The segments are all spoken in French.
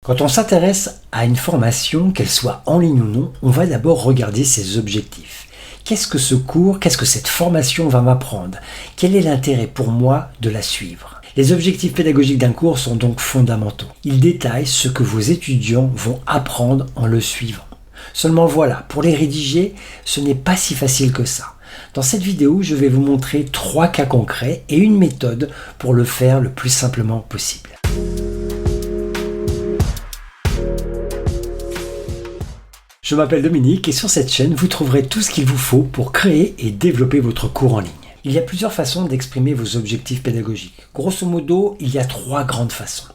Quand on s'intéresse à une formation, qu'elle soit en ligne ou non, on va d'abord regarder ses objectifs. Qu'est-ce que ce cours, qu'est-ce que cette formation va m'apprendre? Quel est l'intérêt pour moi de la suivre? Les objectifs pédagogiques d'un cours sont donc fondamentaux. Ils détaillent ce que vos étudiants vont apprendre en le suivant. Seulement voilà, pour les rédiger, ce n'est pas si facile que ça. Dans cette vidéo, je vais vous montrer 3 cas concrets et une méthode pour le faire le plus simplement possible. Je m'appelle Dominique et sur cette chaîne, vous trouverez tout ce qu'il vous faut pour créer et développer votre cours en ligne. Il y a plusieurs façons d'exprimer vos objectifs pédagogiques. Grosso modo, il y a 3 grandes façons.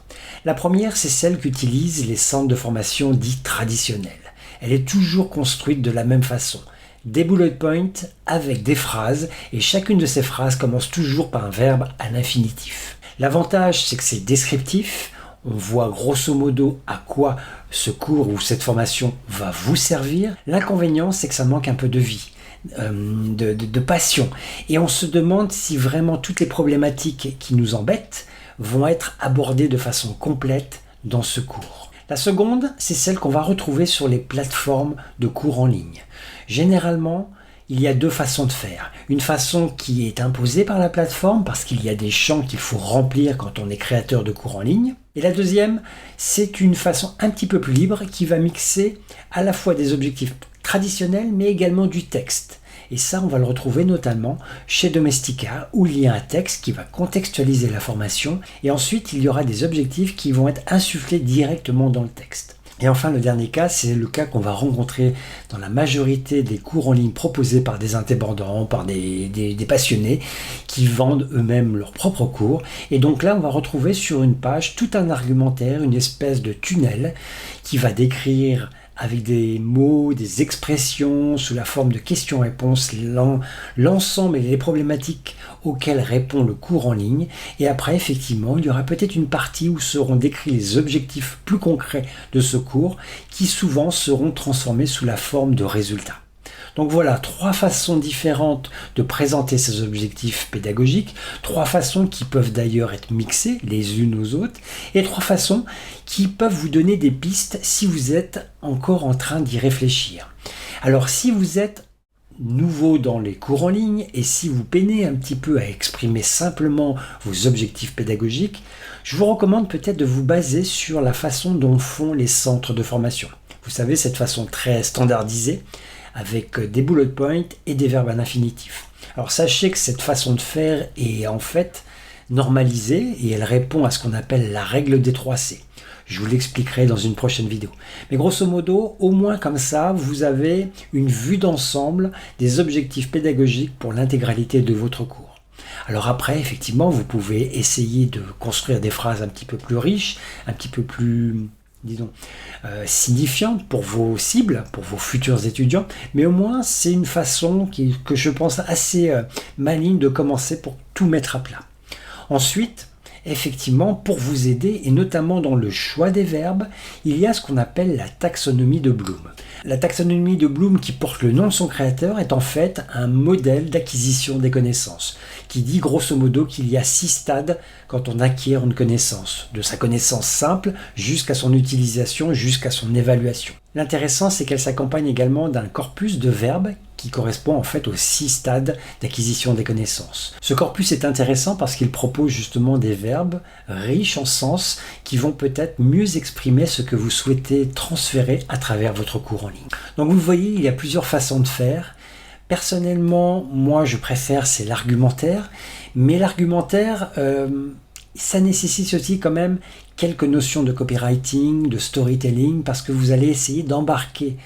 La première, c'est celle qu'utilisent les centres de formation dits traditionnels. Elle est toujours construite de la même façon. Des bullet points avec des phrases et chacune de ces phrases commence toujours par un verbe à l'infinitif. L'avantage, c'est que c'est descriptif. On voit grosso modo à quoi ce cours ou cette formation va vous servir. L'inconvénient, c'est que ça manque un peu de vie, de passion. Et on se demande si vraiment toutes les problématiques qui nous embêtent vont être abordées de façon complète dans ce cours. La seconde, c'est celle qu'on va retrouver sur les plateformes de cours en ligne. Généralement, il y a 2 façons de faire. Une façon qui est imposée par la plateforme parce qu'il y a des champs qu'il faut remplir quand on est créateur de cours en ligne. Et la deuxième, c'est une façon un petit peu plus libre qui va mixer à la fois des objectifs traditionnels mais également du texte. Et ça, on va le retrouver notamment chez Domestika où il y a un texte qui va contextualiser la formation et ensuite il y aura des objectifs qui vont être insufflés directement dans le texte. Et enfin, le dernier cas, c'est le cas qu'on va rencontrer dans la majorité des cours en ligne proposés par des indépendants, par des passionnés qui vendent eux-mêmes leurs propres cours. Et donc là, on va retrouver sur une page tout un argumentaire, une espèce de tunnel qui va décrire avec des mots, des expressions, sous la forme de questions-réponses, l'ensemble et les problématiques auxquelles répond le cours en ligne. Et après, effectivement, il y aura peut-être une partie où seront décrits les objectifs plus concrets de ce cours, qui souvent seront transformés sous la forme de résultats. Donc voilà, 3 façons différentes de présenter ces objectifs pédagogiques, 3 façons qui peuvent d'ailleurs être mixées les unes aux autres, et 3 façons qui peuvent vous donner des pistes si vous êtes encore en train d'y réfléchir. Alors si vous êtes nouveau dans les cours en ligne et si vous peinez un petit peu à exprimer simplement vos objectifs pédagogiques, je vous recommande peut-être de vous baser sur la façon dont font les centres de formation. Vous savez, cette façon très standardisée, avec des bullet points et des verbes à l'infinitif. Alors sachez que cette façon de faire est en fait normalisée et elle répond à ce qu'on appelle la règle des 3 C. Je vous l'expliquerai dans une prochaine vidéo. Mais grosso modo, au moins comme ça, vous avez une vue d'ensemble des objectifs pédagogiques pour l'intégralité de votre cours. Alors après, effectivement, vous pouvez essayer de construire des phrases un petit peu plus riches, un petit peu plus signifiante pour vos cibles, pour vos futurs étudiants, mais au moins c'est une façon que je pense assez maligne de commencer pour tout mettre à plat. Ensuite, effectivement, pour vous aider, et notamment dans le choix des verbes, il y a ce qu'on appelle la taxonomie de Bloom. La taxonomie de Bloom, qui porte le nom de son créateur, est en fait un modèle d'acquisition des connaissances, qui dit grosso modo qu'il y a 6 stades quand on acquiert une connaissance, de sa connaissance simple jusqu'à son utilisation, jusqu'à son évaluation. L'intéressant, c'est qu'elle s'accompagne également d'un corpus de verbes qui correspond en fait aux 6 stades d'acquisition des connaissances. Ce corpus est intéressant parce qu'il propose justement des verbes riches en sens qui vont peut-être mieux exprimer ce que vous souhaitez transférer à travers votre cours en ligne. Donc vous voyez, il y a plusieurs façons de faire. Personnellement, moi je préfère c'est l'argumentaire, mais l'argumentaire ça nécessite aussi quand même quelques notions de copywriting, de storytelling, parce que vous allez essayer d'embarquer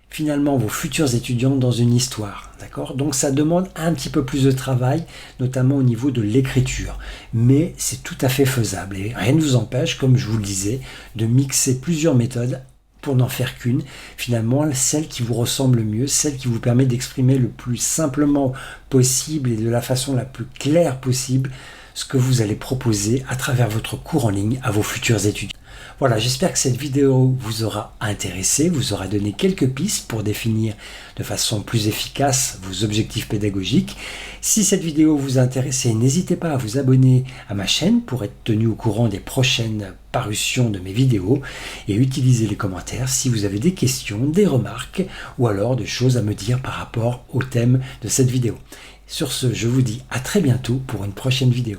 finalement vos futurs étudiants dans une histoire, d'accord ? Donc ça demande un petit peu plus de travail, notamment au niveau de l'écriture, mais c'est tout à fait faisable et rien ne vous empêche, comme je vous le disais, de mixer plusieurs méthodes pour n'en faire qu'une, finalement celle qui vous ressemble le mieux, celle qui vous permet d'exprimer le plus simplement possible et de la façon la plus claire possible ce que vous allez proposer à travers votre cours en ligne à vos futurs étudiants. Voilà, j'espère que cette vidéo vous aura intéressé, vous aura donné quelques pistes pour définir de façon plus efficace vos objectifs pédagogiques. Si cette vidéo vous a intéressé, n'hésitez pas à vous abonner à ma chaîne pour être tenu au courant des prochaines parutions de mes vidéos et utilisez les commentaires si vous avez des questions, des remarques ou alors des choses à me dire par rapport au thème de cette vidéo. Sur ce, je vous dis à très bientôt pour une prochaine vidéo.